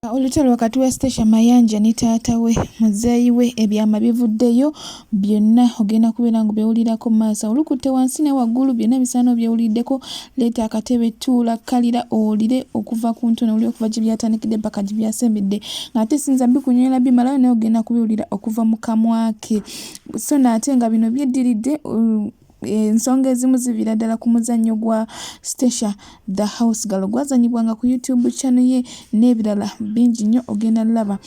Olutalo wakati wa Stasha Mayanja ne taata we muzeeyi we ebyama bivuddeyo byonna ogenda kubeera nga byewulirako maaso olukutte wansi ne waggulu byonna bisaana byewuliddeko leeta akatebe tuula kalira owulire okuva ku ntono owulire okuva gye byatandikidde paka gye byasembedde ng'ate sinza bikunywera bimalayo naye ogenda kubiwulira okuva mu kamwa ke so n'ate nga bino byeddiridde ensonga ezimu ziviira ddala ku muzannyo gwa Stasha The House Girl gwazanyibwanga ku YouTube channel ye n'ebirala bingi nnyo ogenda laba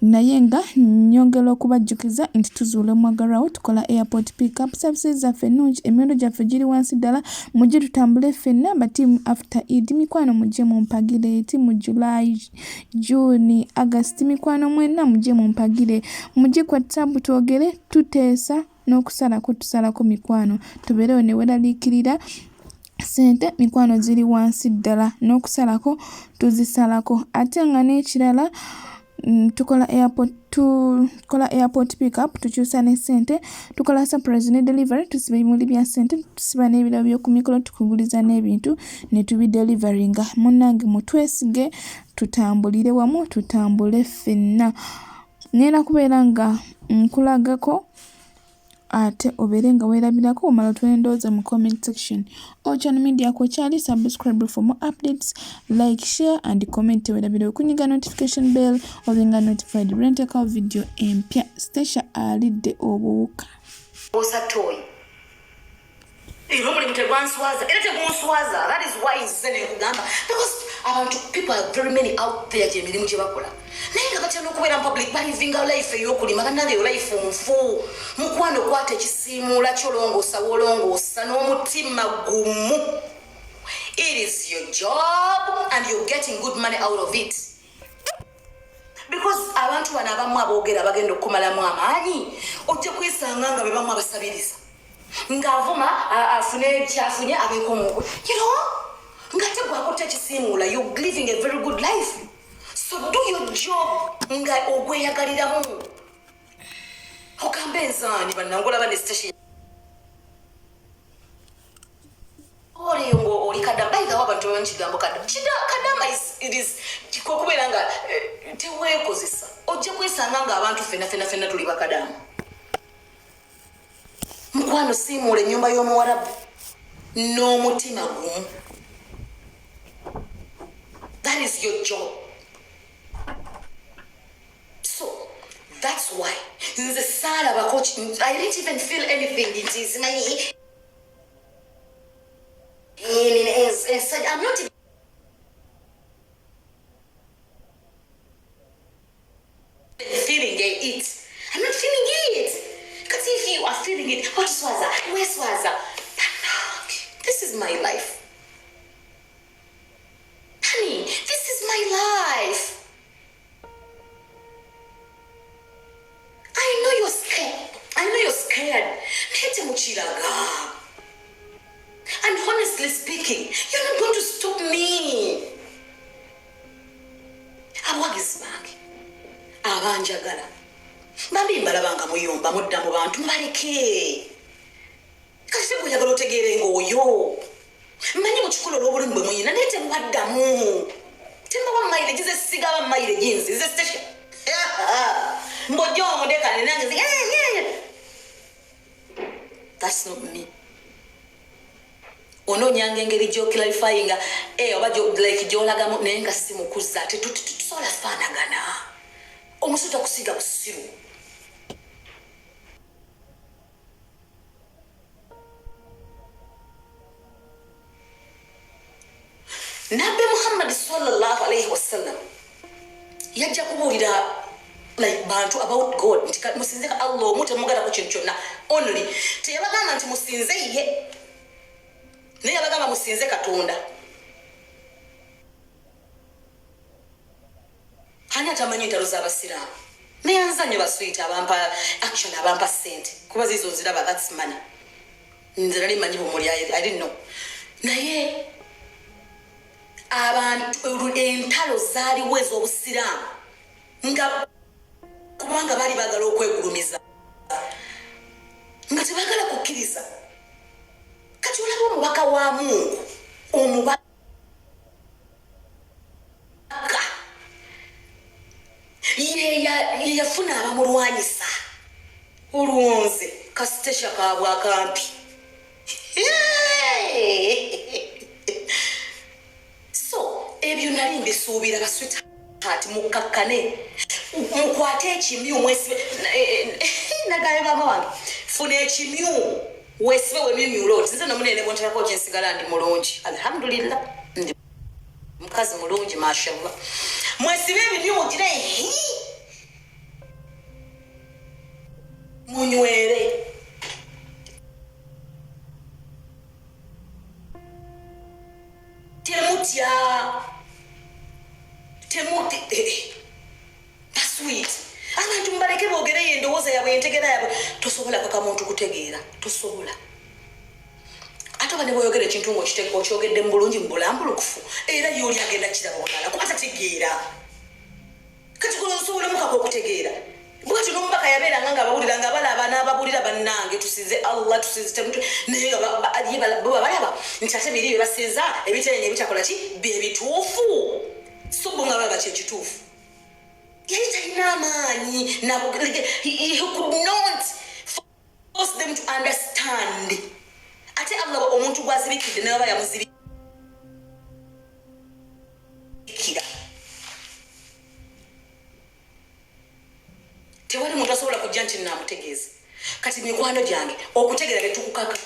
naye nga nyongera okubajjukiza nti tuzuule omwagalwawo tukola airport pickup services zaffe ennungi emiwendo gyaffe giri wansi ddala mujje tutambule ffenna batiimu after Eid mikwano mujje mumpagire eti mu July June August mikwano mwenna mujje mumpagire mujje kwa WhatsApp twogere tuteesa n'okusalako tusalako mikwano tubeerewo ne weraliikirira sente mikwano ziri wansi ddala n'okusalako tuzisalako ate nga n'ekirala tukola airport pickup tukyusa ne sente tukola surprise ne delivery tusiba ebimuli bya sente tusiba n'ebirabo by'oku mikolo tukuguliza n'ebintu ne tubidelivaringa munnange mutwesige tutambulire wamu tutambule ffenna ngenda kubeera nga nkulagako ate obeere nga weerabirako omala otwendooza mu comment section Ochano Media kw'okyali subscribe for more updates like share and comment weerabire okunyiga notification bell obenga notified renteka video empya Stasha alidde obuwuka osatoyi ero muri mutebwanswaza era tebwanswaza that is why is sending kugamba because abantu people are very many out there je mirimu je bakola naye nga batya n'okubeera public balivinga life ey'okulima bannange life nfu mukwano kwata ekisiimuula kyolongoosa wolongoosa n'omutima gumu it is your job and you're getting good money out of it because abantu bano abamu aboogera bagenda okukumalamu amaanyi ojja kwesanga nga be bamu abasabiriza ng'avuma afune kyafunye abeeko mugwe nga tegwakota ekisiimuula you're living a very good life. So do your job nga ogweyagaliramu ogambe nzaani bannangola bane Stasha oliyongo oli kadama bayigawo abantu bamanyi kigambo kadama is kikokubeera nga teweekozesa ojja kwesanga nga abantu fenna tuli bakadamu mukwano siimuula ennyumba y'omuwarabu n'omutima gumu that is your job. That's why the sad of a coach, I didn't even feel anything. It is my I'm not even feeling it. I'm not feeling it. Because if you are feeling it, what Swaza? Where Swaza? This is my life. Honey, this is my life. I know you're scared. And honestly speaking, you're not going to stop me. Awagisbag. Abanjagala. Bambi mbalabanga muyomba mudda mu bantu mbaleke. Kasi kuyagala otegeere ng'oyo. Mmanyi mu kikolo olw'obulumi bwe muyina naye temubaddamu. Temaba mileage ze sigaba mileage nzi ze Stasha. That's not me. Ono nyange engeri gyo clarifying oba like gyolagamu naye nga si mukuza ate tusobola faanagana omusuta kusiga busiru Nabi Muhammad sallallahu alayhi wasallam yajja kubuulira like bantu about God nti musinze ka Allah mute mugala ku kintu kyonna only teyabagamba nti musinze ye naye yabagamba musinze Katonda hani atamanyi entalo z'abasiraamu naye anzanyo baswita abampa action abampa sente kuba zizo nziraba that's money nze nali manyi bumuli I didn't know naye abantu entalo zaaliwo ez'obusiraamu nga kubanga bali bagala okwegulumiza nga tebagala kukkiriza kati olaba omubaka wa Mungu omubaka yafuna abamulwanyisa olwonze kasitesha kabwa akampi. So ebyo nali mbisuubira baswita ati mukakkane mukwate ekimyu mwesibe nagaye mama wange funa ekimyu wesibe wemimyulo nze nomunene bwonterako kyensigala ndi mulungi alhamdulillah ndi mukazi mulungi mashallah mwesibe ebimyu mugire munywere temuti sweet abantu mbaleke boogere endowooza yabwe entegera yabwe tosobola kaka muntu kutegeera tosobola ate bane bwoyogera ekintu ng'okyogedde mu bulungi mu bulambulukufu era y'oli agenda kiraba olala kuba tategeera kati osobola mukako okutegeera bwati n'omubaka yabeeranga nga abawulira nga balaba n'ababuulira bannange tusinze Allah tusinze temutu naye nga balaba nti ate biri bye basinza ebiterenya ebitakola ki bye bituufu so bo nga balaba kyekituufu yali talina amaanyi he could not force them to understand ate Allah omuntu gwazibikidde naye aba yamuzibikira tewali muntu asobola kujja nti naamutegeeza kati mikwano gyange okutegeera betukukaka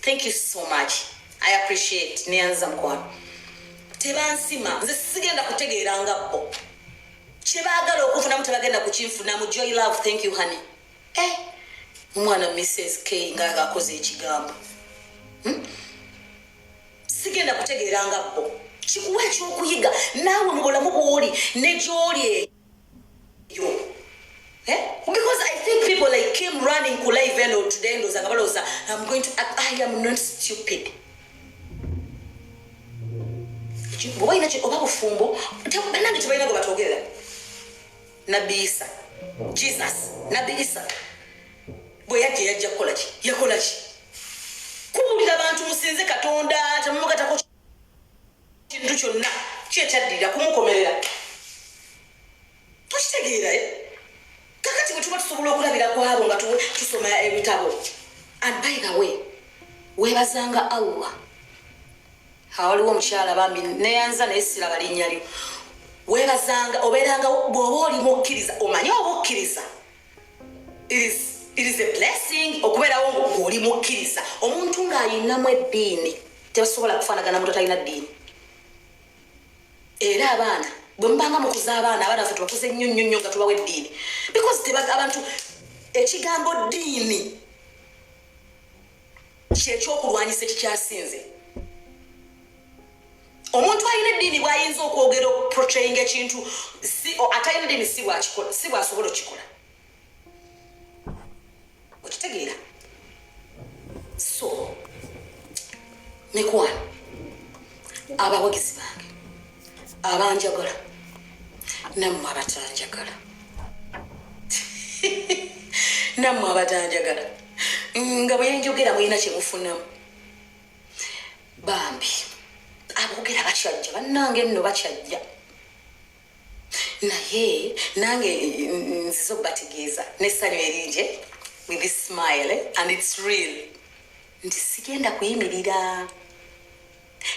Thank you so much. I appreciate Nyanza mkwano. Tebansima nze sigenda kutegeeranga bo. Kyebagala okufuna mutabagenda kukinfuna mu Joy Love. Thank you honey. Mwana Mrs. K nga gakoze ekigambo. Sigenda kutegeeranga bo. Kikuwa ekyokuyiga naawe mubulamu bw'oli ne gy'oli eyo. Because I think people like came running kulaive or today and Zagabalosa, I'm going to act. I am not stupid. Boy, not over fumbo. Tell me to go together. Nabisa, Jesus, Nabisa. Boy, Yakolachi. Kuli abantu musinze katonda tamuka tako kintu kyonna kyetaddira kumukomerera. Toshitegeera kakati bwe tuba tusobola okulabira kwabo nga tusoma ebitabo. And by the way, weebazanga Allah. Hawaliwo omukyala bambi neyanza naye siraba linnya lyo. Weebazanga obeeranga bw'oba oli mukkiriza omanyi oba okkiriza. It is a blessing okubeerawo ng'oli mukkiriza. Omuntu ng'ayinamu eddiini tebasobola kufaanagana muntu atalina ddiini. Era abaana bwe mubanga mukuza abaana ffe tubakuze nnyo nga tubawa eddiini. Because abantu ekigambo ddiini kyekyokulwanyisa ekikyasinze. Omuntu alina eddiini bw'ayinza okwogera portraying ekintu atalina eddiini si bw'asobola okikola. Okitegeera? So, mikwano, abawagizi bange, abanjagala, nammwe abatanjagala. Nammwe abatanjagala. Nga bwe njogera mulina kye mufunamu. Bambi, aboogera bakyajja, bannange nno bakyajja. Naye nange nziza okubategeeza n'essanyu eringi with this smile and it's real. Nti sigenda kuyimirira.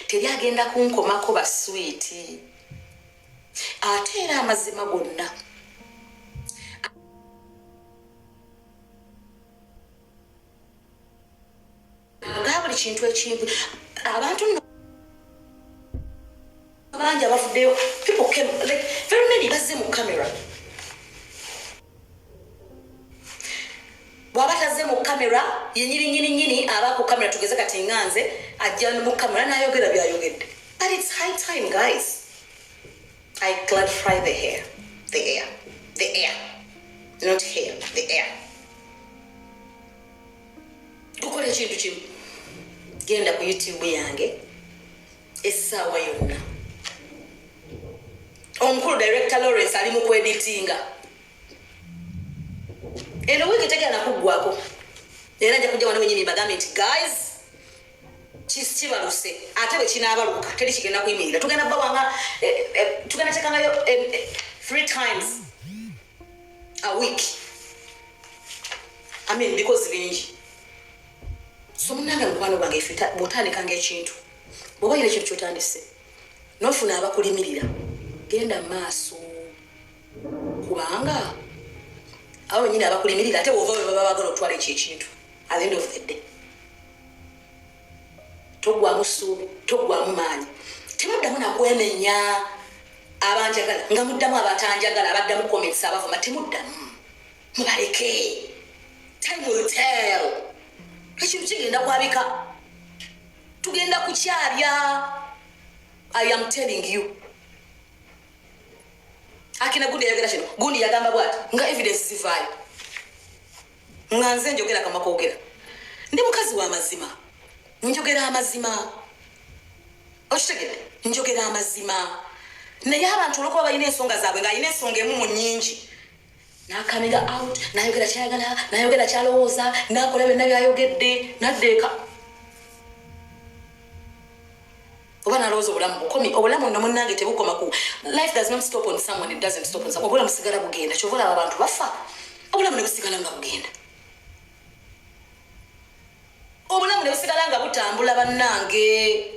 Teri agenda kunkomako basweeti. ate era amazima gonna nga buli kintu ekintu abantu bangi abafuddeyo people came like very many bazze mu camera bw'abataze mu kamera yenyini aba ku kamera tugeze kati nganze ajja mu kamera n'ayogera byayogedde. But it's high time, guys. I clarify the air, not hair, the air. Kukola ekintu kimu genda ku YouTube yange essaawa yonna omukulu director Lawrence ali mu kweditinga eno wiki tegenda kuggwako era nja kujja wano wenyini bagambe nti guys kibaluse ate bwe kinaabaluka teri kigenda kuyimirira tugenda bawanga tugenda tekangayo 3 times a week because bingi so munanga mukwano gwange ifita botandikanga ekintu bwoba yina ekintu kyotandise nofuna abakulimirira genda maaso kubanga awo nyina abakulimirira ate bwova bwe baba bagala otwala ekintu at the end of the day togwamu ssuubi togwamu maanyi temuddamu nakwenenya abanjagala nga muddamu abatanjagala abaddamu comments abavuma temuddamu mubaleke time will tell ekintu kigenda kwabika tugenda kukyabya I am telling you akina gundi yagera kino gundi yagamba bwati nga evidence zivaayo nga nze njogera kama koogera ndi mukazi wa mazima njogera amazima oshitegedde njogera amazima naye abantu olwokuba balina ensonga zaabwe nga alina ensonga emu mu nnyingi n'akamiga out nayogera kyayagala nayogera kyalowooza nakola byonna byayogedde naddeeka oba nalowooza obulamu bukomi obulamu nno munnange tebukoma ku life does not stop on someone, it doesn't stop on someone. Obulamu busigala bugenda kyova olaba abantu bafa obulamu ne busigala nga bugenda obulamu ne busigala nga butambula bannange.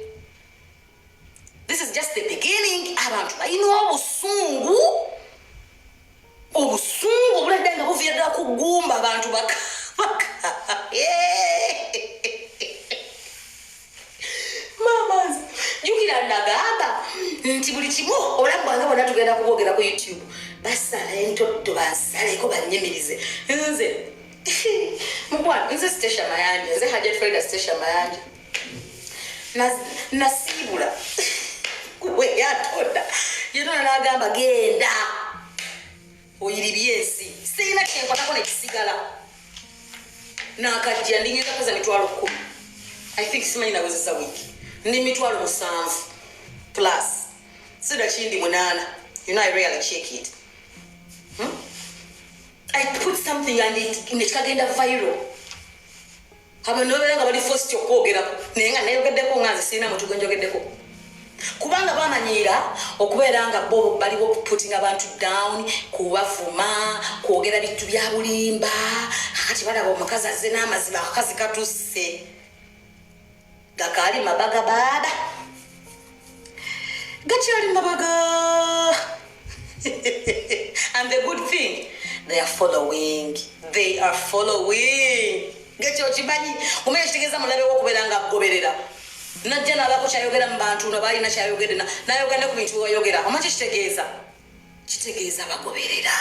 This is just the beginning. Abantu balina obusungu obuladde nga buviira kugumba abantu baka mamas jukira ndagamba nti buli kimu obulamu bwange bwonna tugenda kubwogera ku YouTube basala entotto bansaleko bannyimirize nze mukwana nze Stesha Mayanja nze Hajjat Freda Stesha Mayanja nasiibula we yatonda yena n'agamba genda oyiribye ensi sirina kyenkwatako nekisigala nakajja ndingenda koza mitwalo 10 I think simanyi nawezesa wiki ndi mitwalo 7 plus sida kindi 8 you know I really check it I put something and it kagenda viral abanobera nga bali forced okwogerako naye nga nayogeddeko nga nze sirina mutu gwenjogeddeko kubanga bamanyira okubeera nga bo baliwo putting abantu down kubavuma kwogera bintu bya bulimba akati balaba omukazi azze n'amazima akakazi katusse gakaali mabaga baaba gakyali mabaga and the good thing they are following gekyo kimanyi omenye kitegeeza mulabe w'okubeera nga agoberera najja n'abaako kyayogera mu bantu no baalina kyayogedde nayogera ku bintu wayogera omanyi kitegeeza bagoberera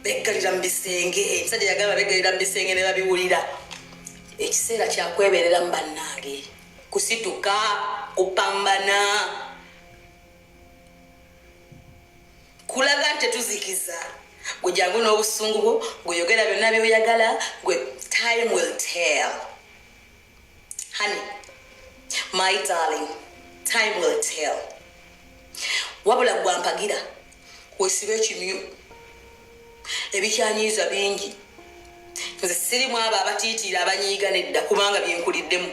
beggalira mu bisenge musajja yagamba beggalira mu bisenge ne babiwulira ekiseera kyakweberera mu bannange kusituka kupambana kulaga nti tetuzikiza gwe jangu n'obusungu bwo gweyogera byonna byoyagala gwe time will tell honey my darling time will tell wabula gwampagira wesiba ekimyu ebikyanyiiza bingi nze sirimu abo abatiitiira abanyiiga nedda kubanga byenkuliddemu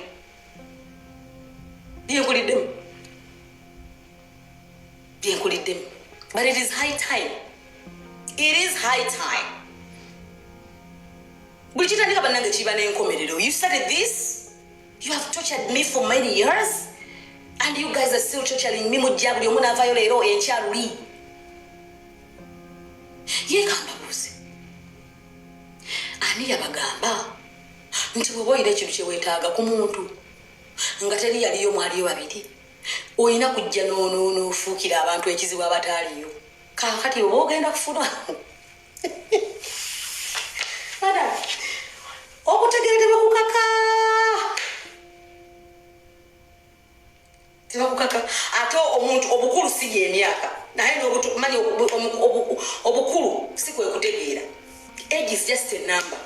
but it is high time buli kitandika bannange kiba n'enkomerero. You started this, you have tortured me for many years, And you guys are still torturing me mujja buli omu n'avaayo leero enkyaluli. Ye kambabuuze. Ani yabagamba nti bw'oba oyina ekintu kye weetaaga ku muntu nga teri yaliyo mwaliyo babiri oyina kujja n'ofuukira abantu ekizibu abataaliyo. Kaakati oba ogenda kufuna okutegeera tebakukaka ate omuntu obukulu si y'emyaka naye manyi obukulu si kwe kutegeera. Age is just a number.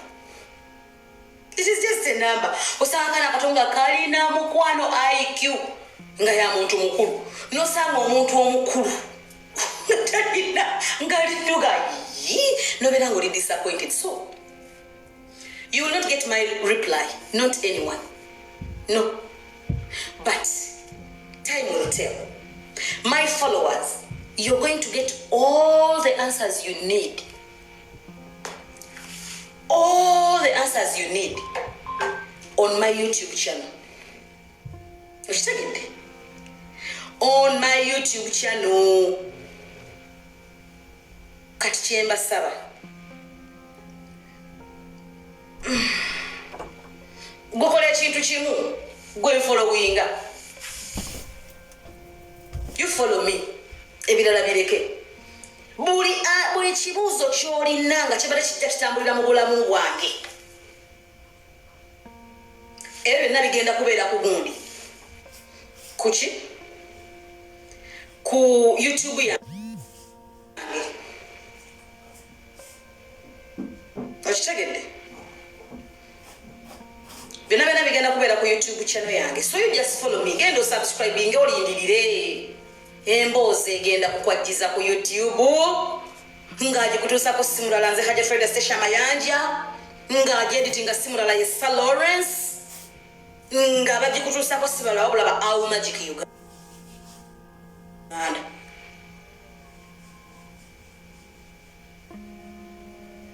It is just a number. Osanga nakatonga kalina mukwano IQ nga ya muntu mukulu nosanga omuntu omukulu ngalinyuga nobera ngoli disappointed. So you will not get my reply, not anyone, no, but time will tell. My followers, you're going to get all the answers you need, all the answers you need on my YouTube channel. On my YouTube channel. Kati kyemba saba. Gukola ekintu kimu, gwe followinga. You follow me. Ebirala bireke. Buli kibuuzo ky'olina nga kibadde kijja kitambulira mu bulamu bwange. Ebyo byonna bigenda kubeera ku gundi. Kuki? Ku YouTube yange. Okitegedde? Byonna bigenda kubeera ku YouTube channel yange. So you just follow me. Genda subscribe olindirire. Emboozi egenda kukwajjiza ku YouTube. Ng'agikutuusako simulala nze Hajja Freda Stesha Mayanja. Ng'agyeditinga simulala ye Sir Lawrence. Ng'abagikutuusako simulala wabula ba Au Magic Uganda.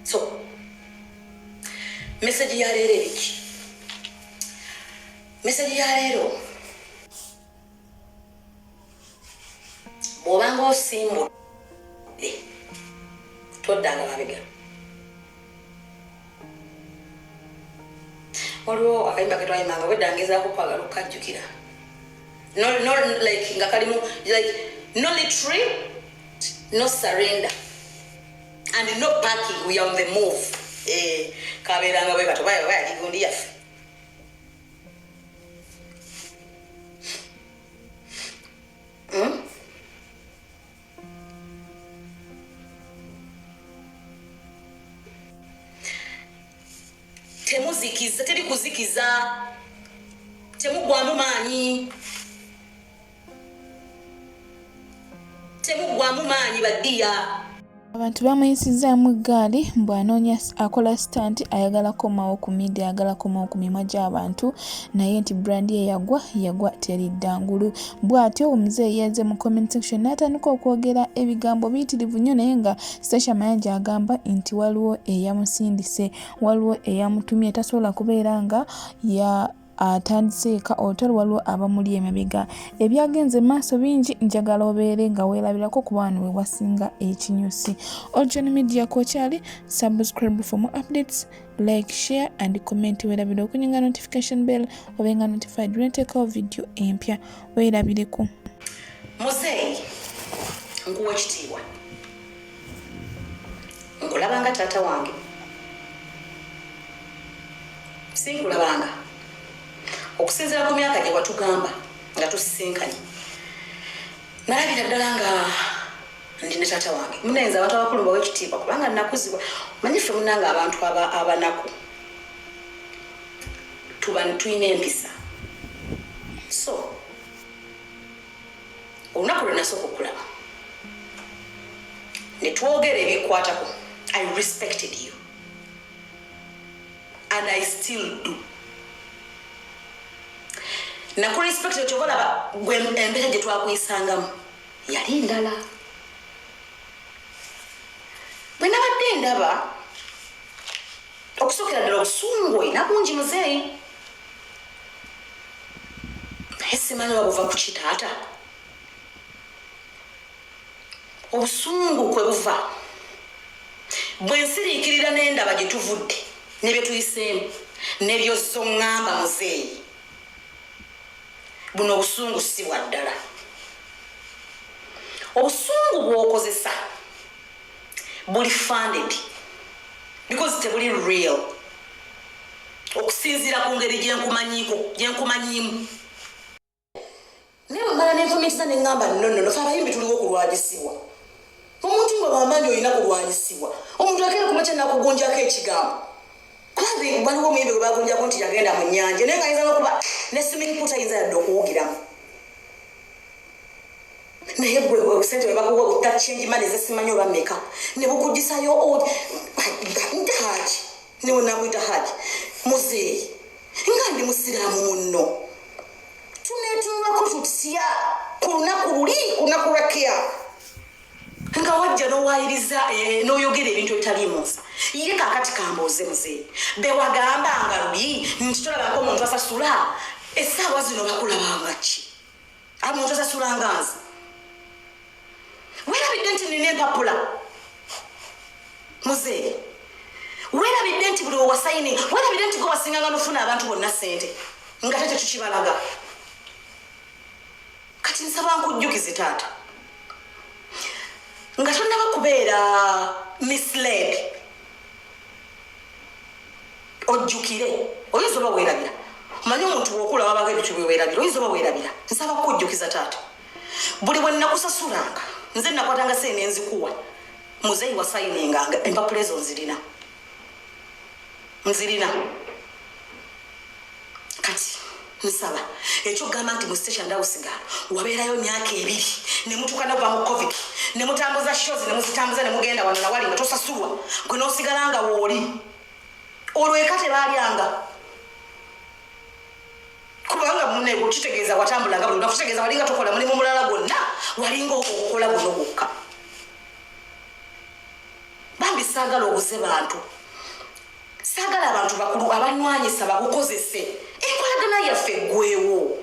So, message ya leero ebiki? Message ya leero bw'obanga osimbudde toddanga mabega. Waliwo akayimba ke twayimanga wedda ngezaako kwagala okukajjukira. No like nga kalimu like no retreat, no surrender, and no parking. We are on the move. Kabeeranga bwe bato baya gundi yaffe. Temuzikiza, teri kuzikiza, temugwamu maanyi. Temugwamu maanyi baddiya. Abantu bamuyisizaamu eggaali bw'anoonya akola stunt ayagala komawo ku media, ayagala komawo ku mimwa gy'abantu naye nti brand ye yagwa teri ddangulu. Bw'atyo omuzeeyi yazze mu comment section n'atandika okwogera ebigambo biyitirivu nnyo naye nga Stesha Mayanja agamba nti waliwo eyamusindise, waliwo eyamutumye tasobola kubeera nga ya atandiseeka otali waliwo abamuli emabega. Ebyagenze maaso bingi, njagala obeere nga weerabirako kuba wano we wasinga ekinyusi. Ojoon Media kokyali, subscribe for more updates, like, share and comment. Weerabire okunyinga notification bell obenga notified when take our video empya. Weerabireko. Muzeeyi nkuwa ekitiibwa. Nkulabanga taata wange. Sinkulabanga. Okusinziira ku myaka gye watugamba nga tusisinkanye. Nalabira ddala nga ndi ne taata wange. Munenze abantu abakulu bawe ekitiibwa kubanga nnakuzibwa. Manyi ffe munnanga abantu abanaku. Tuyina empisa. So, olunaku lwe nasooka okulaba ne twogera ebikwatako. I respected you. And I still do. Nakurespect ekyobalaba gwe embeera gye twakwisangamu yali ndala. Bwe nabadde ndaba okusookera ddala obusungu olina bungi muzeeyi. Esimani wabuva ku kitaata. Obusungu kwe buva. Bwe nsiriikirira n'endaba gye tuvudde ne bye tuyiseemu ne by'ozza oŋŋamba muzeeyi. Buno obusungu si bwa ddala. Obusungu bw'okozesa buli funded because tebuli real. Okusinziira ku ngeri gyenkumanyiimu. Naye bwemmala n'enfumitiza ne ŋŋamba nno fe abayimbi tuliwo okulwanyisibwa. Omuntu nga bw'amanyi olina kulwanyisibwa. Omuntu agenda kumakya nakugunjako ekigambo. Kulanze waliwo omuyimbi gwe bagunjako nti yagenda mu nnyanja naye ng'ayinza n'okuba ne swimming pool tayinza yadde okuwugiramu. Naye gwe obusente bwe bakuwa obutachange mane zesimanyi oba mmeka ne bukugisayo nti haji ne wonnakuyita haji muzeeyi nga ndi musiraamu munno tuneetunulako tutya ku lunaku luli ku lunaku lwakeya nga wajja n'owayiriza n'oyogera ebintu ebitaliimu nsa ye kaakati kambooze muzeeyi be wagambanga luli nti tolabako omuntu asasula essaawa zino bakulabanga ki omuntu asasula nga nze weerabidde nti nina empapula muzeeyi weerabidde nti buli wewasayini weerabidde nti gwe wasinganga n'ofuna abantu bonna ssente nga tate tukibalaga kati nsaba nkujjukize taata nga tonnaba kubeera misled ojjukire oyinza oba weerabira omanyi omuntu bw'okula wabaga ebintu bye weerabira oyinza oba weerabira nsaba kukujjukiza taata buli bwe nnakusasulanga nze nakwatanga sente nenzikuwa muzeeyi wasayininganga empapula ezo nzirina kati nsaba ekyo gamba nti mu station ndawusigala wabeerayo myaka 2 ne mutuuka nova mu covid ne mutambuza shows ne muzitambuza ne mugenda wano na wali nga tosasulwa gwe n'osigala nga wooli olwo eka tebaalyanga kubanga munne kitegeeza watambulanga buli nakutegeeza walinga tokola mulimu mulala gwonna walinga okukola guno gwokka bambi saagala obuze bantu saagala abantu bakulu abanywanyisa bakukozese enkolagana yaffe eggweewo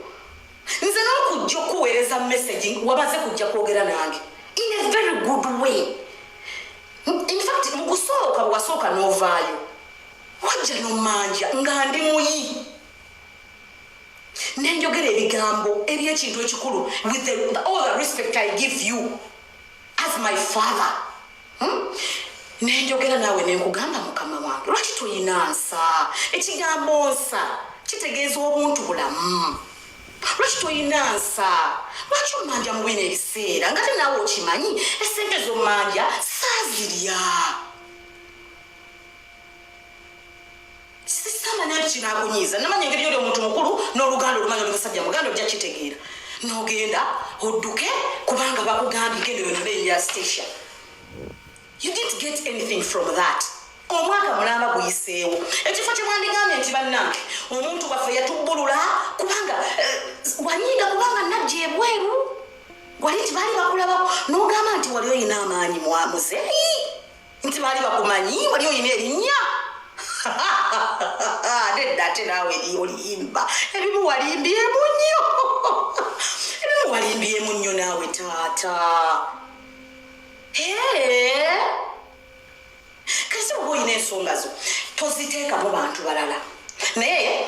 nze n'okujja okuweereza messaging wabaze kujja kwogera nange in a very good way in fact mu kusooka bwe wasooka n'ovaayo wajja n'omanja nga ndi muyi nenjogera ebigambo eri ekintu ekikulu with all the respect I give you as my father nenjogera naawe nenkugamba mukama wange lwaki toyina nsa ekigambo nsa kitegeeza obuntu bulamu lwaki toyina nsa lwaki omanja mu bino ebiseera nga te naawe okimanyi esente z'omanja saazirya sisamanya nti kinaakunyiiza namanya engeri yoli omuntu mukulu n'oluganda olumanya olusajja muganda ojja kitegeera n'ogenda odduke kubanga bakugambye genda yona n'eya station. You didn't get anything from that. Omwaka mulamba guyiseewo ekifo kye mwandigambye nti bannange omuntu waffe yatubbulula kubanga wanyiiga kubanga najja ebweru wali nti baali bakulabako n'ogamba nti wali oyina amaanyi muzeeyi nti baali bakumanyi wali oyina erinnya nedda ate naawe oliyimba ebimu walimbyemu nnyo naawe taata kasi oba oyina ensonga zo toziteekamu bantu balala naye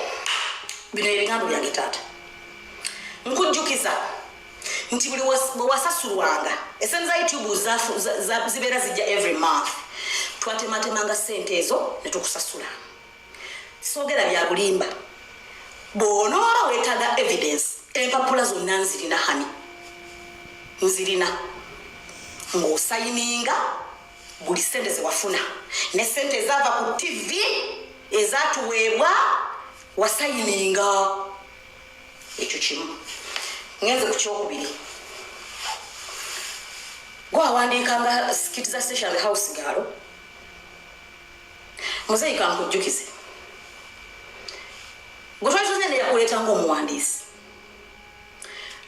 bino ebigambo byange taata nkujjukiza nti buli bwe wasasulwanga esente za youtube zibeera zijja every month twatematemanga ssente ezo ne tukusasula soogera bya bulimba bw'onooba weetaaga evidence empapula zonna nzirina hani nzirina ng'osayininga buli ssente ze wafuna ne ssente ezaava ku tv ezatuweebwa wasayininga ekyo kimu ngenze ku kyokubiri gwawandiikanga skiti za station house gaalo muzeeyi kankujjukize gwe twali yakuleeta ng'omuwandiisi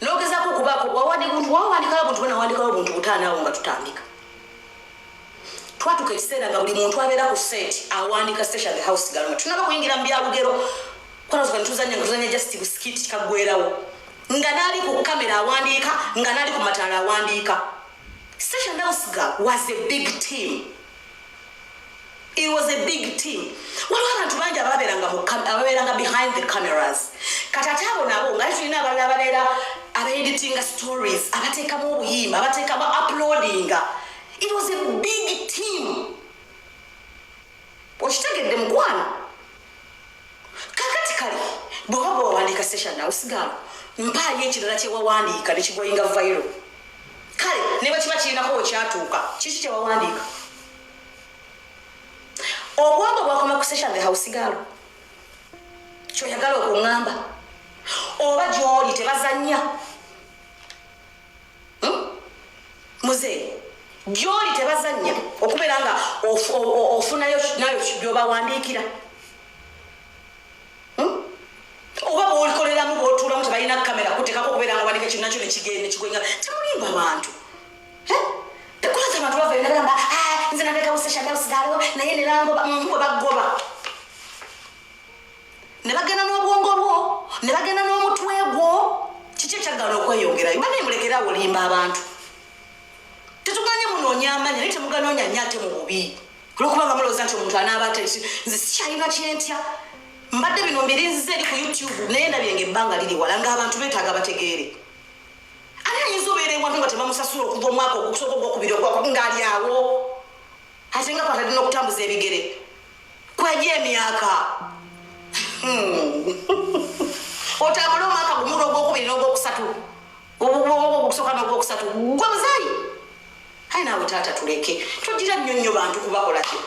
n'ogezaako okubaako wawandikawo buntu bwenawandikawo buntu butaanaawo nga tutandika twatuka ekiseera nga buli muntu abeera ku seti awandika station the house girl nga tunaba kuyingira mu byalugero kwanazuka netuzanya just buskiti kikaggwerawo nga nali ku kamera awandiika nga nali ku mataala awandiika. Station House Girl was a big team. It was a big team. Waliwo abantu bangi ababeeranga behind the cameras. Kati ate abo nabo nga tulina abalala abaeditinga stories, abateekamu obuyimba, abateekamu uploadinga. It was a big team. Okitegedde mukwano? Kakati kale bw'oba bw'owandiika Station House Girl, mpaayo ekirala kye wawandiika ne kigoyinga viral. Kale ne bwe kiba kirinako wekyatuuka, kiki kye wawandiika? Obwongo bwakoma ku Station House Girl. Kyoyagala okuŋŋamba? Oba gy'oli tebazannya? Muzeeyi, gy'oli tebazannya okubeera nga ofunayo nayo by'obawandiikira? Oba bw'olikoleramu bw'otuulamu tebalina kamera kuteekako okubeera nga wandika ekintu nakyo ne kigoyinga? Temulimba abantu. Tekulaza abantu bava ne bagamba nze nandekawo Station House Girl naye ne langoba bwe bagoba. Ne bagenda n'obwongo bwo, ne bagenda n'omutwe gwo. Kiki ekyagala okweyongerayo? Bane mulekerawo olimba abantu. Tetuganye munoonya amannya naye temuganoonya nnyo ate mu bubi. Olw'okubanga mulowooza nti omuntu anaaba ate nze sikyalina kyentya. Mbadde bino mbirinziza eri ku YouTube naye ndabye ng'ebbanga liri wala ng'abantu beetaaga bategeere. Ani ayinza obeera ewantu nga tebamusasula okuva omwaka ogusooka ogwokubiri ng'ali awo ate nga kwatadde n'okutambuza ebigere kwajja emyaka otambule omwaka gumula ogwokubiri n'ogwokusatu ogwokusooka n'ogwokusatu gwe muzaayi. Aye naawe taata tuleke tugira nnyo bantu kubakolaki.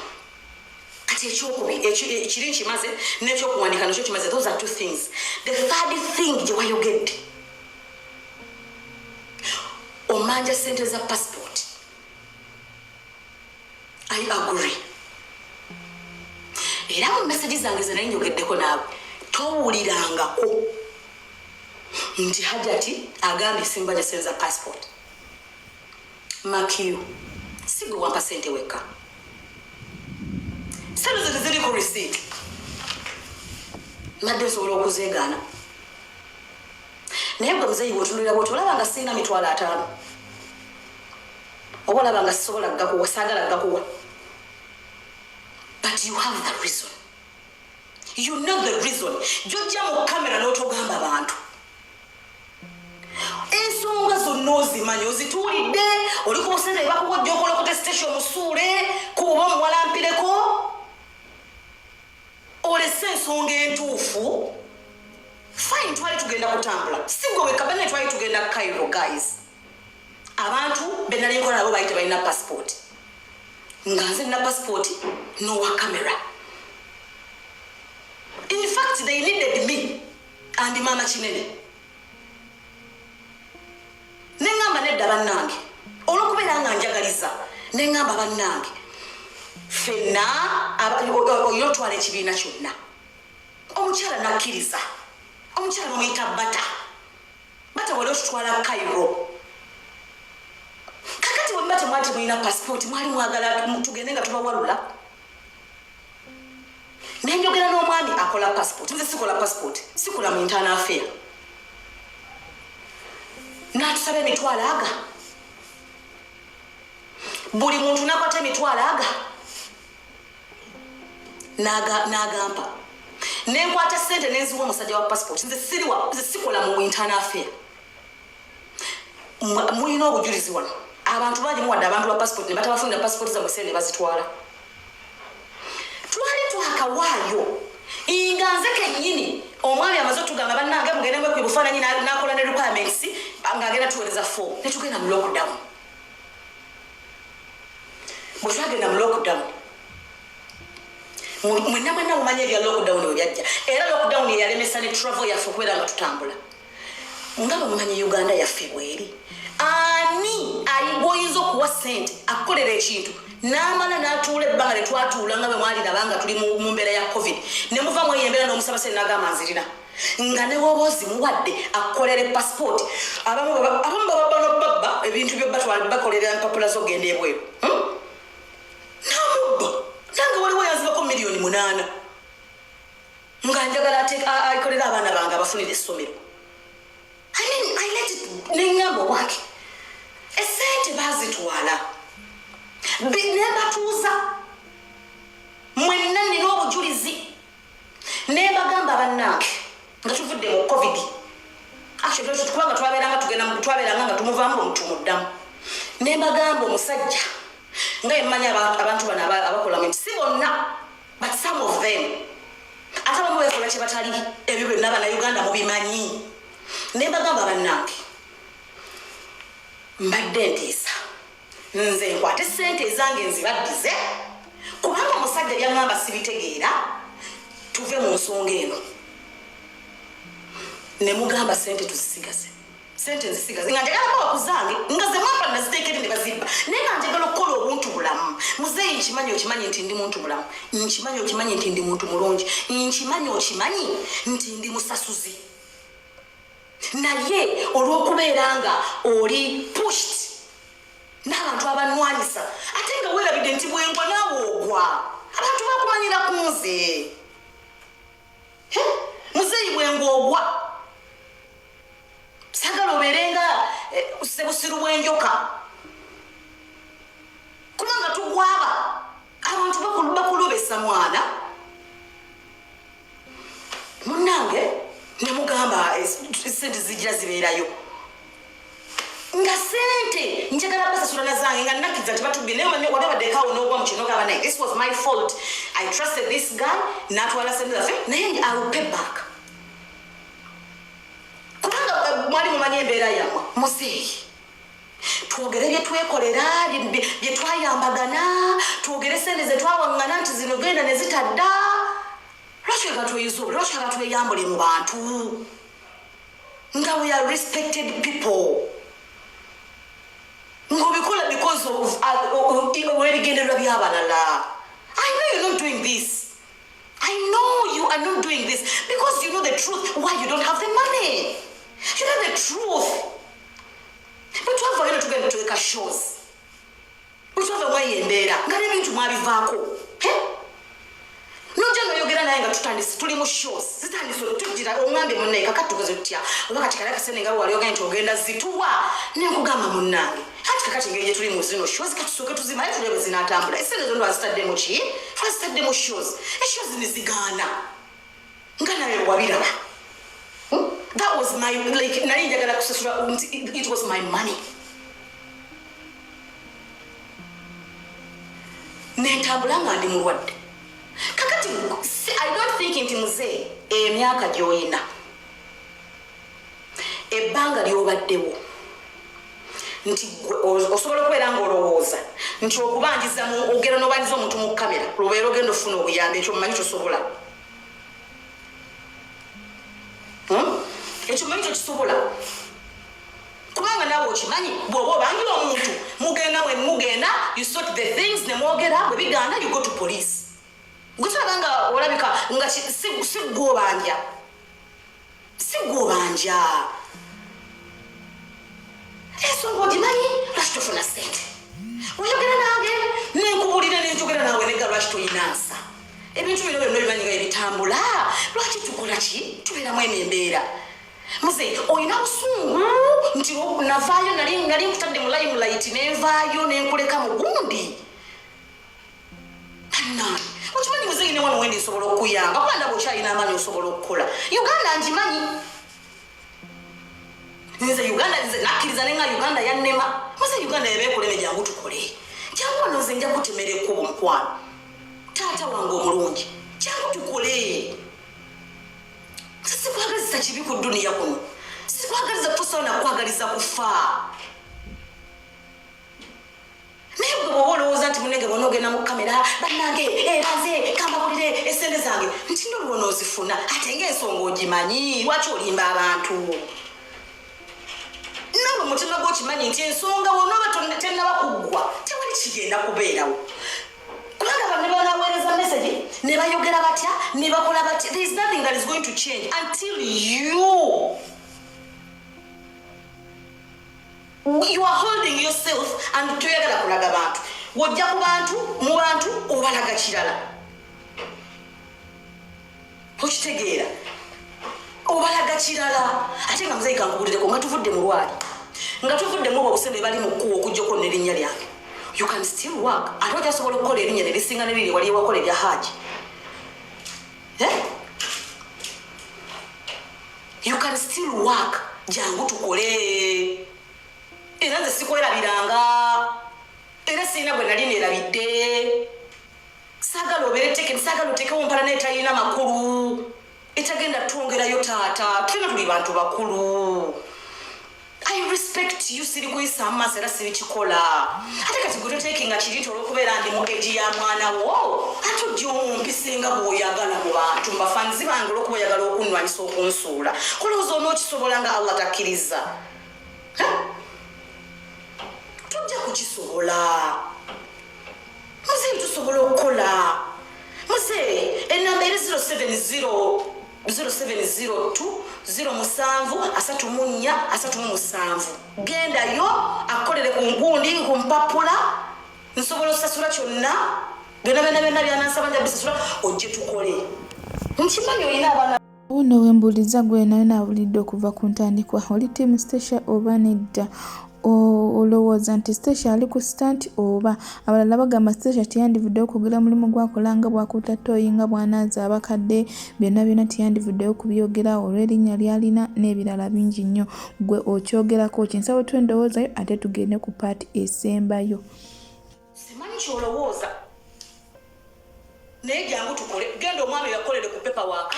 Kati ekiri nkimaze n'ekyokuwandiika nakyo kimaze. Those are two things. The third thing gye wayogedde, omanja sente za passport. I agree. Era mu message zange ze naye nyogeddeko naawe towulirangako nti Hajati agambye simbanja sente za passport. Makiyu si gwe wampa sente wekka. Sente ze teziri ku receipt. Madde nsobola okuzeegaana. Naye gwe muzeeyi bw'otunulira bw'oti olaba nga sirina $5,000. Oba olaba nga sisobola gakuwa, saagala gakuwa. But you have the reason. You know the reason. Jojja mu kamera n'otogamba abantu. Ensonga zonna ozimanyi, ozituulidde, oli ku busente bakuwa ojja okola ku station musuule, kuba omuwalampireko. Olese ensonga entuufu. Fine, twali tugenda kutambula. Si gwe wekka, banne twali tugenda Cairo, guys. Abantu be nali nkola nabo bayite balina passport. Nga nze nina passport n'owa camera. In fact, they needed me and Mama Kinene. Nengamba nedda bannange. Olw'okubeera nga njagaliza. Nengamba bannange. Ffenna oyo twala ekibiina kyonna. Omukyala nakkiriza. Omukyala bamuyita Bata wali otutwala Cairo. Kakati bwe mbate mwati mulina passport mwali mwagala tugende nga tubawalula. Nenjogera n'omwami akola passport. Nze sikola passport. Sikola mu internal affair. N'atusaba emitwalo aga. Buli muntu n'akwata emitwalo aga. N'agampa. Nenkwata ssente n'enziwa omusajja wa passport. Nze sikola mu internal affair. Mulina obujulizi wano. Abantu bangi muwadde abantu ba passport ne batabafunira passport za musene bazitwala. Twali twakawaayo. Nga nze kennyini omwami amaze otugamba bannange mugende mwe ku bufaananyi n'akola ne requirements ng'agenda tuweereza form ne tugenda mu lockdown. Bwe twagenda mu lockdown mwenna mumanyi ebya lockdown we byajja. Era lockdown yalemesa ne travel yaffe okubeera nga tutambula. Nga bamumanyi Uganda yaffe bweri. Ani ayigoyinza okuwa ssente akukolera ekintu n'amala n'atuula ebbanga ne twatuula nga bwe mwaliraba nga tuli mu mbeera ya covid ne muva mu embeera n'omusaba ssente n'agamba nzirina nga ne woba ozimuwadde akukolera passport. Abamu babba n'obabba ebintu by'obba bakolera empapula z'ogenda ebweru. N'amubba nange waliwo yanzibako $8,000,000 nga njagala akolera abaana bange abafunira essomero. I n'eŋŋamba owange essente baazitwala ne batuuza mwenna nina obujulizi ne bagamba bannange nga tuvudde mu covid kubanga twabeeranga nga tumuvaamu omuntu muddamu ne bagamba omusajja nga emmanyi abantu bano abakola mu si bonna but some of them ate abamu beekola kye batali ebyo byonna bannayuganda mubimanyi ne bagamba bannange mbadde ntiisa nze nkwate ssente ezange nzibaddize kubanga omusajja byaŋŋamba sibitegeera tuve mu nsonga eno ne mugamba ssente tuzisigaze ssente nzisigaze nga njagala bawa ku zange nga ze mwapa naziteekere ne bazibba naye nga njagala okukola obuntu bulamu muzeeyi nkimanyi okimanyi nti ndi muntu bulamu nkimanyi okimanyi nti ndi muntu mulungi nkimanyi okimanyi nti ndi musasuzi naye olw'okubeera nga oli pushed n'abantu abanwanyisa ate nga weerabidde nti bwengwa naawe ogwa abantu bakumanyira ku nze muzeeyi bwengwa ogwa sagala obeere nga sebusiru bw'enjoka kubanga tugwaba abantu bakulobesa mwana munnange ne mugamba sente zijja zibeerayo nga sente njagala basasula na zange nga nakkiza tebatubbi naye manyi wadabaddekaawo n'ogwa mu kino gaba naye this was my fault I trusted this guy n'atwala sente zaffe naye I will pay back kubanga mwali mumanyi embeera yammwe muzeeyi twogere bye twekolera bye twayambagana twogere sente ze twawaŋŋana nti zino genda ne zitadda lwaki tweyizule lwaki tweyambule mu bantu nga we are respected people ngobikola because of webigendererwa byabalala I know you're not doing this I know you are not doing this because you know the truth why you don't have the money you know the truth but twavagenda tugenda tuweka shows bwetwava mweyembeera nga n'ebintu mwabivaako nojja noyogera naye nga tutandise tuli mu shows zitandise tugira oŋŋambe munnaye kakati tukoze tutya oba kati kale akasene nga wali ogenda nti ogenda zituwa nenkugamba munnange ati kakati engeri gye tuli mu zino shows katusooke tuzimaye tulebe zinaatambula esente zonna twazitaddemu ki twazitaddemu shows eshows nezigaana nga nawe wabiraba that was my like nali njagala kusasula it was my money nentambula nga ndi mulwadde kakati I don't think nti muzeeyi emyaka gy'oyina ebbanga ly'obaddewo nti osobola okubeera ng'olowooza nti okubanjiza ogera n'obanjiza omuntu mu kamera lubeera ogenda ofuna obuyambi ekyo mumanyi tosobola ekyo mumanyi tokisobola kubanga naawe okimanyi bw'oba obanjira omuntu mugenda bwe mugenda you sort the things ne mwogera bwe bigaana you go to police gutulaba nga olabika nga siggwobanja ensonga ogimanyi lwaki tofuna ssente oyogera nange nenkubulira nenjogera naawe negga lwaki toyina nsa ebintu bino byonna bimanyi nga ebitambula lwaki tukola ki tubeeramu emyembeera muzeeyi olina busungu nti navaayo nali nkutadde mu limelight nenvaayo nenkuleka mu gundi anani okimanyi muzeeyi ne wano wendi nsobola okuyamba kuba ndaba okyalina amaanyi osobola okukola uganda ngimanyi nze uganda nze nakkiriza nenga uganda yannema muzeeyi uganda yabeekuleme jangu tukole jangu wano nze nja kutemera ekkubo mukwano taata wange omulungi jangu tukole sikwagaliza kibi ku dduniya kuno sikwagaliza kusobola nakwagaliza kufa naye gwe bwoba olowooza nti munenge bona ogenda mu kamera bannange ebaze kambabulire esente zange nti nolwona ozifuna ate ngaensonga ogimanyi lwaki olimba abantu nawe mutima gwokimanyi nti ensonga wonooba tennaba kuggwa tewali kigenda kubeerawo kubanga banne banaweereza message ne bayogera batya ne bakola batya there is nothing that is going to change until you are holding yourself and toyagala kulaga bantu wojja ku bantu mu bantu obalaga kirala okitegeera obalaga kirala ate nga muzeeyi kankubulireko nga tuvudde mu lwali nga tuvuddemu obusebe bali mu kkuwa okujjako n'erinnya lyange. You can still work. Ate okyasobola okukola erinnya ne lisinga ne liri wali ewakola erya Haji. You can still work. Jangu tukole. Era nze sikwerabiranga. Era sirina gwe nali neerabidde. Saagala obeere teke, saagala otekewo mpala n'etalina makulu. Etagenda twongerayo taata. Tulina tuli bantu bakulu. I respect you siri kuyisa amaaso era siri kikola. Ate kati gwe toteekinga kirito olw'okubeera ndi mu eji ya mwana wo. Ate ojja omumpisinga bw'oyagala mu bantu mbafanzi bange olw'okuba oyagala okunnwanyisa okunsuula. Olowooza onookisobola nga Allah takkiriza. Tujja kukisobola. Muzeeyi tusobola okukola. Muzeeyi ennamba eri 0702-07-34-37. Gendayo akolere ku ngundi nkumpapula nsobola osasula kyonna byonna byanansaba nja bisasula ojje tukole. Nkimanyi olina abaana ono wembuuliza gwe nayo naabulidde okuva ku ntandikwa oli tiimu Stacia oba nedda? Olowooza nti Stacia ali ku stand oba? Abalala bagamba Stacia tiyandivuddeyo kwogera mulimu gwakola nga bwakuuta ttooyi nga bwanaaza abakadde byonna tiyandivuddeyo kubyogera olw'erinnya ly'alina n'ebirala bingi nnyo. Gwe okyogerako ki? Nsaba twendowoozayo ate tugende ku paati esembayo. Simanyi kyolowooza naye jangu tukole. Genda omwami yakolere ku pepa waaka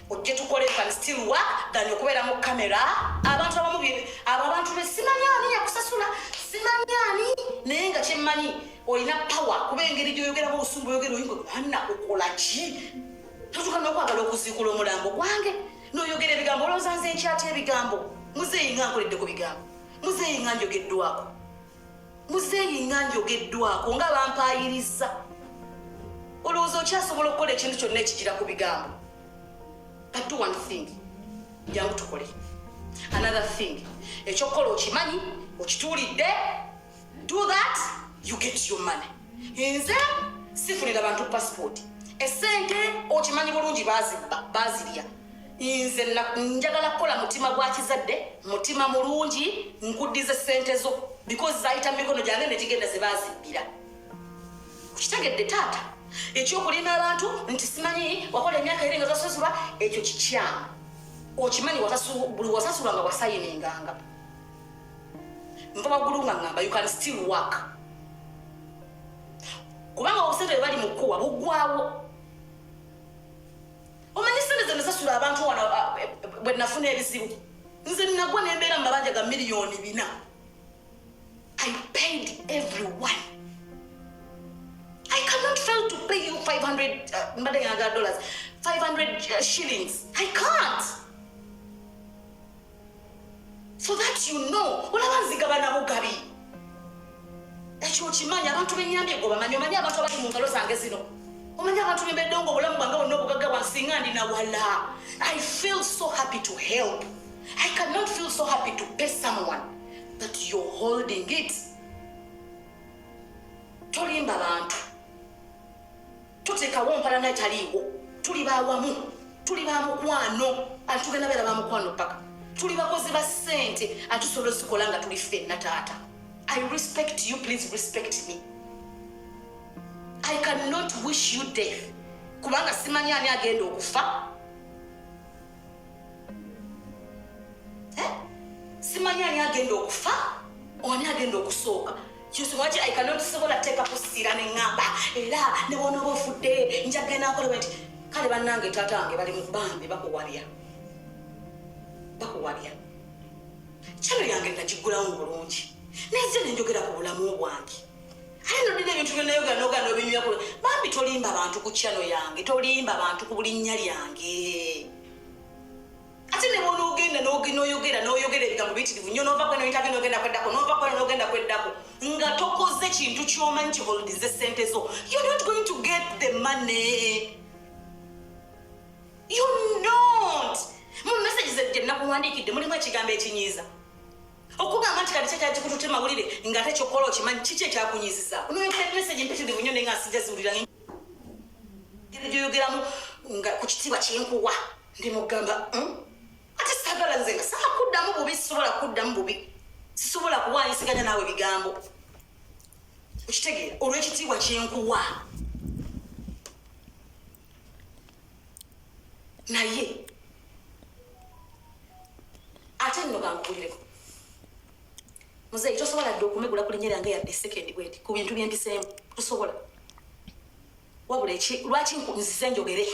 ojje tukole can still work than okubeera mu kamera. Abantu abamu abantu besimanyi ani yakusasula simanyi ani naye nga kyemmanyi olina power kuba engeri gy'oyogeramu obusumbu oyogera oyinga mwana okola ki? Totuuka n'okwagala okuziikula omulambo gwange n'oyogera ebigambo olowooza nze nkyatya ebigambo. Muzeeyi nga nkoledde ku bigambo. Muzeeyi nga njogeddwako. Muzeeyi nga njogeddwako nga bampayiriza. Olowooza okyasobola okukola ekintu kyonna ekigira ku bigambo. But do one thing. Jangu tukole. Another thing. Ekyokola okimanyi, okituulidde. Do that, you get your money. Nze sifunira bantu passport. Esente okimanyi bulungi bazirya. Nze njagala kukola mutima gwa kizadde, mutima mulungi, nkuddize sente zo because zayita mikono gyange ne gigenda ze bazibbira. Kitegedde taata. Ekyokulina abantu nti simanyi wakola emyaka eri nga tasasulwa ekyo kikyamu. Okimanyi buli wasasula nga wasayininganga. Nva waggulu nga ngamba you can still work. Kubanga obusente bali mu kkuwa buggwawo. Omanyi sente ze nasasula abantu wano bwe nafuna ebizibu. Nze nagwa n'embeera mu mabanja ga miliyoni 4. I paid everyone. I cannot fail to pay you $500 shillings. I can't. So that you know, olabanzigabana bugabi. Ekyo okimanyi abantu benyambye go bamanyi omanyi abantu abali mu ngalo zange zino. Omanyi abantu bembedongo obulamu bwange bonna obugagga bwansinga ndi na wala. I feel so happy to help. I cannot feel so happy to pay someone that you're holding it. Tolimba bantu. Tutekawo mpalana etaliiwo. Tuli bawamu. Tuli bamukwano. Atugenda beera bamukwano paka. Tuli bakozi ba ssente. Atusobola osikola nga tuli ffenna taata. I respect you, please respect me. I cannot wish you death. Kubanga simanyi ani agenda okufa. Simanyi ani agenda okufa. Ani agenda okusooka. Kyosomaki I cannot sobola teeka kusira n'engamba era ne bonna bofudde njagenda akola nti kale bannange taata wange bali mu bambi bakuwabya. Kyalo yange nagigulawo bulungi. Neze nenjogera ku bulamu bwange. Alino dine ebintu byonna yogera n'obinywa ku bambi tolimba abantu ku kyalo yange, tolimba abantu ku bulinnya lyange. Ate ne bona ogenda n'oyogera ebigambo biyitirivu nnyo n'ova kweno interview n'ogenda kweddako n'ova kweno n'ogenda kweddako nga tokoze kintu ky'omanyi kiholdize ssente zo. You're not going to get the money. You're not. Mu messages gye nakuwandiikidde mulimu ekigambo ekinyiiza. Okugamba nti kati kyekya kikututte mawulire ng'ate kyokkola okimanyi kiki ekyakunyiizisa. Onoyogera message mpitirivu nnyo naye nga sijja ziwulira gyoyogeramu nga ku kitiibwa kyenkuwa ndi mugamba ate saagala nze nga saakuddamu bubi sisobola kuddamu bubi sisobola kuwanyisiganya naawe bigambo okitegeera olw'ekitiibwa kyenkuwa naye ate nno kankubulireko muzeeyi tosobola dde okumegula ku linnya lyange yadde sekendi bweti ku bintu byempiseemu tosobola wabula lwaki nzise njogere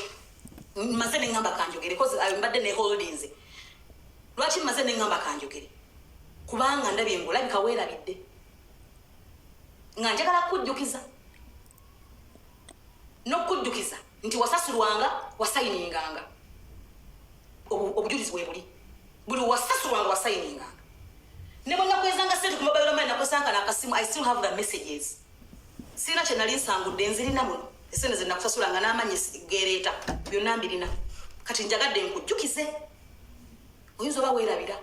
maze neŋŋamba kanjogere mbadde ne holdings lwaki maze neŋŋamba kanjogere kubanga ndabye ng'olabika weerabidde nga njagala kujjukiza n'okujjukiza nti wasasulwanga wasayininganga obujulizi bwe buli wasasulwanga wasayininganga ne bwe nakwezanga sente ku mobile money nakwesanga n'akasimu I still have the messages sirina kye nali nsangudde nzirina muno esente ze nakusasulanga n'amanyi geereeta byonna mbirina kati njagadde nkujjukize oyinza oba weerabira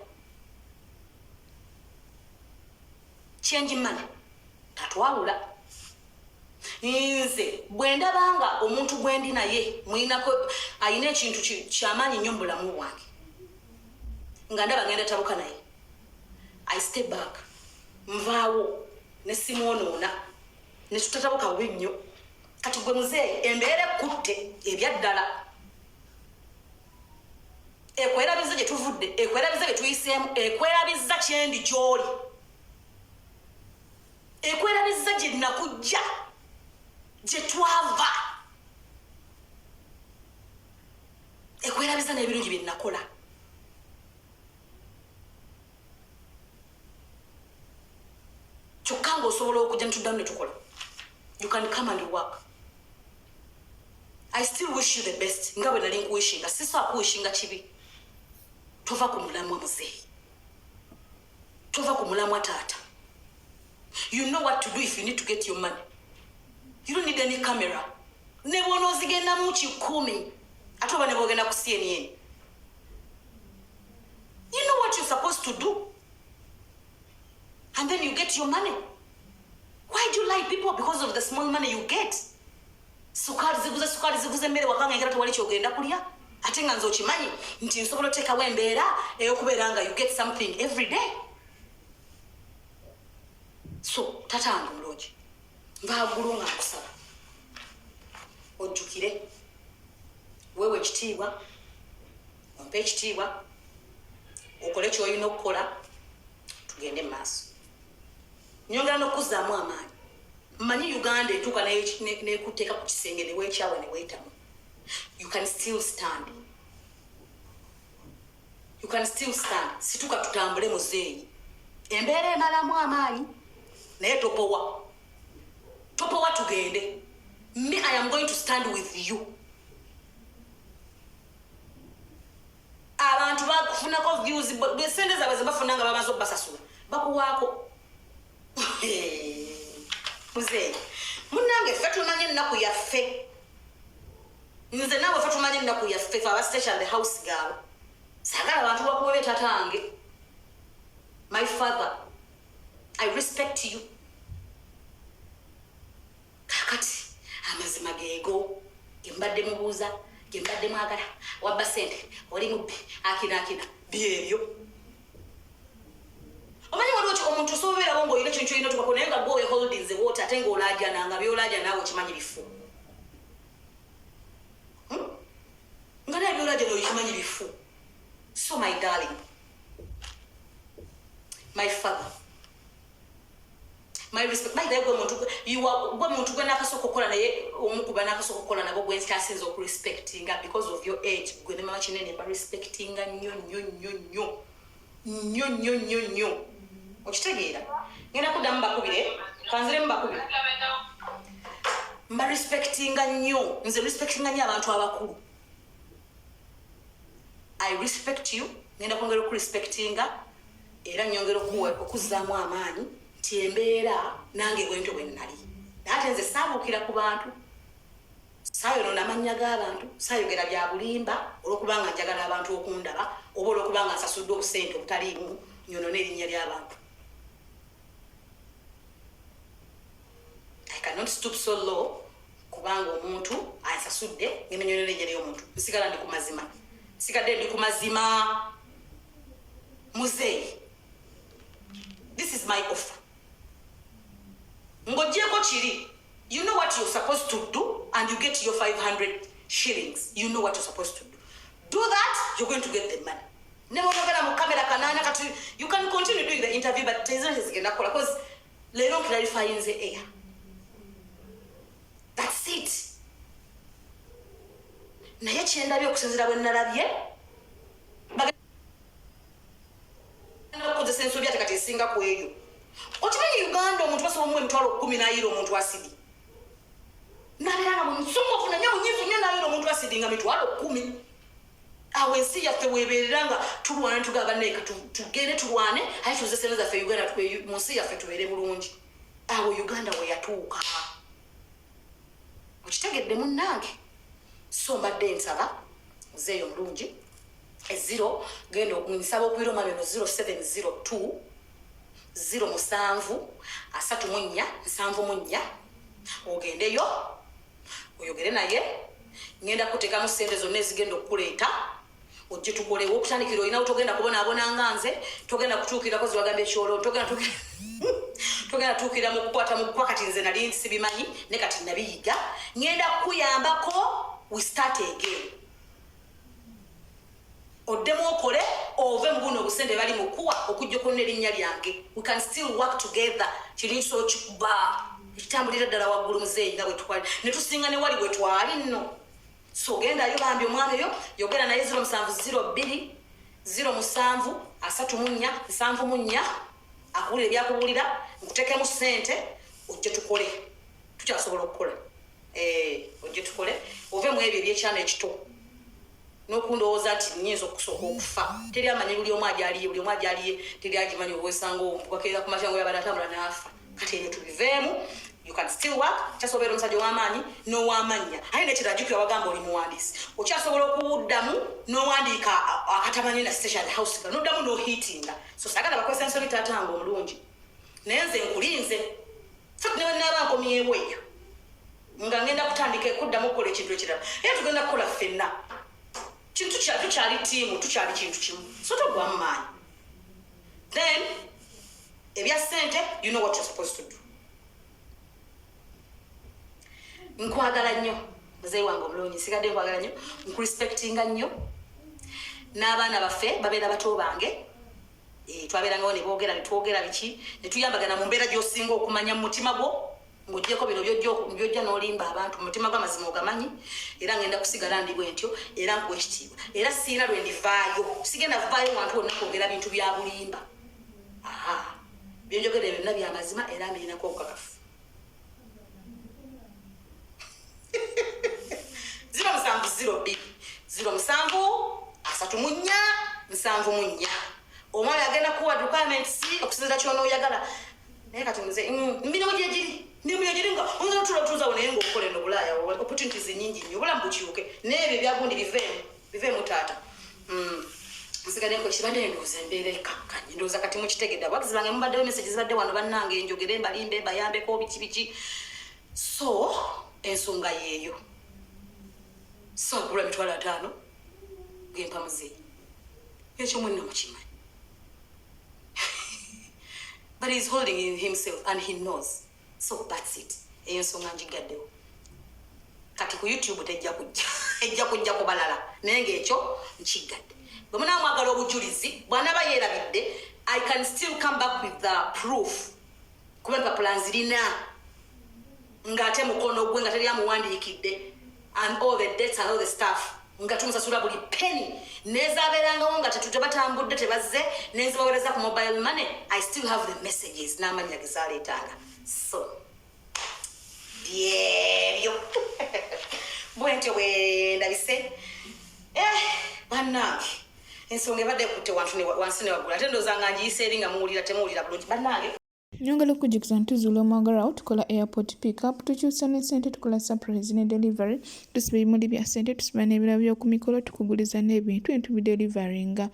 change money tatwawula nze bwe ndabanga omuntu gwe ndi naye muyinako ayina ekintu kyamaanyi nnyo mu bulamu bwange nga ndaba ngenda tabuka naye I step back nvaawo ne simwonoona ne tutatabuka bubi nnyo kati gwe muzeeyi embeera ekutte ebyaddala ekwerabiza gye tuvudde ekwerabiza bye tuyiseemu ekwerabiza kyendi gy'oli ekwerabiza gye nakujja gye twava ekwerabiza n'ebirungi bye nakola kyokka ng'osobola okujja netuddamu ne tukola you can come and work I still wish you the best nga bwe nali nkuwishinga siso akuwishinga kibi tova ku mulamwa muzeeyi tova ku mulamwa taata you know what to do if you need to get your money you don't need any camera ne bwona ozigenda mu kikumi ate oba ne bwogenda ku CNN you know what you're supposed to do and then you get your money why do you lie people because of the small money you get sukari ziguze mmere wakanga engera tewali kyogenda kulya ate nga nze okimanyi nti nsobola oteekawo embeera ey'okubeera nga you get something every day so tatange mulungi mbaagulu nga nkusaba ojjukire wewe ekitiibwa ompe ekitiibwa okole ky'olina okukola tugende mu maaso nyongera n'okuzzaamu amaanyi mmanyi Uganda etuuka n'ekuteeka ku kisenge ne weekyawe ne weetamu you can still stand situka tutambule muzeeyi embeera emalamu amaanyi naye topowa tugende me I am going to stand with you abantu bakufunako views besente zaabwe ze bafuna nga bamaze obbasasula bakuwaako muzeeyi munnange ffe tumanyi ennaku yaffe nze naawe ffe tumanyi ennaku yaffe fe abastation the house girl saagala abantu bakuwebe tatange my father I respect you kakati amazima geego gembadde mubuuza gembadde mwagala wabba sente oli mubbi akina byebyo omanyi waliwo omuntu osobobeerawo ng'olina ekintu kyolina tukako naye nga gwe holdings water ate ng'olaajana nga byolaaja naawe okimanyi bifu nga naye byolaaja nawe okimanyi bifu so my darling my father my respect by the way gwe muntu gwe nakasooka okukola naye omukuba nakasooka okukola nabo gwe nsikyasinza okurespectinga because of your age gwe ne mama kinene mba respectinga nnyo okitegeera ngenda kuddamu bakubire kanziremu bakubire mba respectinga nnyo nze respectinga nnyo abantu abakulu I respect you ngenda kwongera okurespectinga era nyongera okuzzaamu amaanyi nti embeera nange bwento bwe nnali ate nze saabuukira ku bantu saayonoona amannya g'abantu saayogera bya bulimba olw'okubanga njagala abantu okundaba oba olw'okubanga nsasudde obusente obutaliimu nyonoona erinnya ly'abantu I cannot stoop so low kubanga omuntu ansasudde ngemenyonera erinnya ly'omuntu nsigala ndi ku mazima sigadde ndi ku mazima muzeeyi is my offer. Ngojeko chiri. You know what you're supposed to do, and you get your 500 shillings. You know what you're supposed to do. Do that, you're going to get the money. Never you can continue doing the interview, but because they don't clarify in the air. That's it. Na yachenda byo kusinzira bwe nalabye bagenda senso bya takati singa ku eyo okimanyi Uganda omuntu basoba mu emitwalo 10 na euro omuntu asidi nabiranga mu nsumo funa nyo nyifu nyo na euro omuntu asidi nga mitwalo 10 awe si yaffe webereranga tulwana tugaba neka tugere tulwane ayi tuze senza ffe Uganda twe munsi yaffe tubere bulungi awe Uganda we yatuuka okitegedde munnange so mbadde nsaba zeeyo mulungi eziro genda okunsaba okuyiroma bino 0702 07 34 74 ogendeyo oyogere naye ngenda kuteekamu ssente zonna ezigenda okukuleeta ojje tukolewo okutandikira olina togenda kubonaabona nganze togenda kutuukirako ziwagamba ekyolo togenda tuukira mu kukwata mu kukwakati nze nali sibimanyi ne kati nabiyiga ngenda kukuyambako. We start again. Odemo okole ove mbuno obusente bali mukuwa okujja konna erinnya lyange. We can still work together. Kiriso kikuba kitambulira ddala waggulu muzeeyi nga bwe tukwali ne tusinga ne wali bwe twali nno. So genda yo bambi omwana oyo yogera naye 0702 07 34 74 akuwulira ebyakubuulira nkuteekemu ssente ojje tukole. Tukyasobola okukola. Ojje tukole ove mu ebyo ebyekyana ekito n'okundowooza nti nnyinza okusooka okufa teri amanyi buli omu ajaliye teri agimanyi obwesanga okwakeera ku makya ngo yabadde atambula n'afa kati ebyo tubiveemu. You can still work. Kyasobola omusajja w'amaanyi n'ow'amannya aye nekirajjukira wagamba oli muwandiisi okyasobola okuwuddamu n'owandiika akatamanyi na station house n'oddamu n'ohiitinga. So sagala bakozesa ensonyi taata nga omulungi naye nze nkulinze fati ne banaaba nkomyewo eyo nga ngenda kutandika kuddamu okukola ekintu ekirala era tugenda kukola ffenna kintu tukyali tiimu tukyali kintu kimu so togwamu maanyi. Then ebya ssente you know what you're supposed to do. Nkwagala nnyo muzeeyi wange omulungi sigadde nkwagala nnyo nkurespectinga nnyo n'abaana baffe babeera bato bange twabeerangawo ne boogera ne twogera biki ne tuyambagana mu mbeera gy'osinga okumanya mu mutima gwo ng'oggyeko bino byojja n'olimba abantu mu mutima gw'amazima ogamanyi era ngenda kusigala ndi bwe ntyo era nkuwa ekitiibwa era siina lwe ndivaayo sigenda vaayo wantu wonna kwogera bintu bya bulimba. Byenjogera byonna bya mazima era mbirinaku obukakafu. 0702 07 34 74 omwana agenda kuwa documents okusinza ky'onooyagala naye kati nze mbino gyegiri nga onza tuza naye ng'okola eno bulaaya opportunities nyingi nnyo obulamu bukyuke n'ebyo ebyagundi biveemu taata. Nsigadde nko kibadde ndowooza embeera ekkakkanye ndowooza kati mukitegedde abagizi bange mubaddewo message zibadde wano bannange njogere mbalimbe mbayambeko biki so ensonga yeeyo so agula mitwalo 5 gempa muzeeyi ekyo mwenna mukimanyi. But he's holding in himself and he knows. So that's it. Eyo nsonga njigaddewo kati ku YouTube ejja kujja kubalala naye ng'ekyo nkigadde. Bwe munaamwagala obujulizi bw'anaaba yeerabidde I can still come back with the proof kuba empapula nzirina ng'ate mukono gwe nga teri amuwandiikidde and all the dates and all the stuff nga tumusasula buli penny nezaabeerangawo nga tebatambudde tebazze nenzibawereza ku mobile money. I still have the messages n'amannya ge zaaleetanga. So byebyo bwe ntyo bwe ndabise bannange ensonga ebadde ekutte wansi ne waggulu ate ndowooza nga ngiyise eri nga muwulira temuwulira bulungi bannange. Nyongera okujjukiza nti tuzuula omwagalwawo tukola airport pickup, tukyusa ne ssente, tukola surprise ne delivery, tusiba ebimuli bya ssente, tusiba n'ebirabo by'oku mikolo, tukuguliza n'ebintu entubidelivaringa.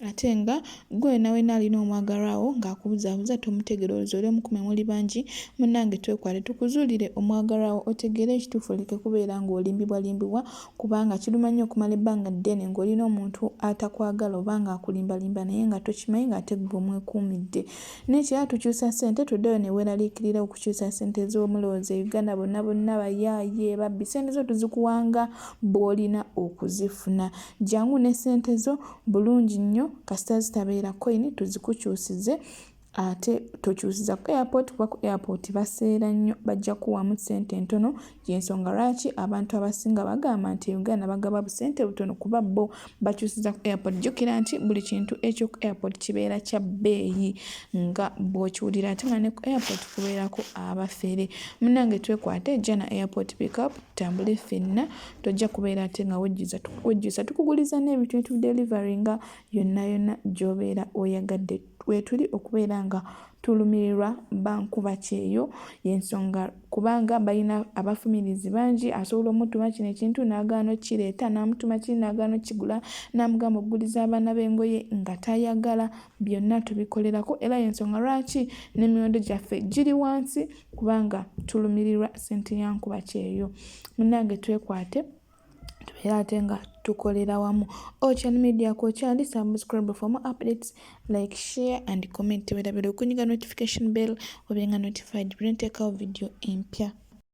Ate nga gwe nawena alina omwagalwawo ng'akubuzaabuza tomutegerooza oli omukumi muli bangi, munnange twekwale tukuzuulire omwagalwawo otegeere ekituufu oleke kubeera ng'olimbibwalimbibwa kubanga kiruma nnyo okumala ebbanga ddene ng'olina omuntu atakwagala oba ng'akulimbalimba naye nga tokimanyi ng'ate gwe omwekuumidde. N'ekirala tukyusa ssente tuddeyo ne weeraliikirira okukyusa ssente z'omulowooza Uganda bonna bayaaye babbi ssente zo tuzikuwanga bw'olina okuzifuna. Jangu ne ssente zo bulungi nnyo kasita zitabeera coin tuzikukyusize ate tokyusiza ku airport kuba ku airport baseera nnyo bajja kuwamu ssente ntono y'ensonga lwaki abantu abasinga bagamba nti Uganda bagaba busente butono kuba bo bakyusiza ku airport. Jjukira nti buli kintu eky'oku airport kibeera kya bbeeyi nga bw'okiwulira ate nga ne ku airport kubeerako abafere. Munnange twekwate jja na airport pickup tutambule ffenna tojja kubeera ate nga wejjusa tukuguliza n'ebintu netudelivaringa yonna gy'obeera oyagadde. Wetuli okubeera nga tulumirirwa bankuba kyeyo y'ensonga kubanga balina abafumirizi bangi asobola omutuma kino ekintu n'agaana okkireeta n'amutuma kiri n'agaana okkigula n'amugamba okuguliza abaana b'engoye nga tayagala. Byonna tubikolerako era y'ensonga lwaki n'emiwendo gyaffe giri wansi kubanga tulumirirwa ssente ya nkuba kyeyo. Munnange twekwate tubeera ate nga tukolera wamu. Ocean Media kokyali subscribe for more updates, like, share and comment. Weerabira okunyiga notification bell obenga notified buli nteekawo video empya.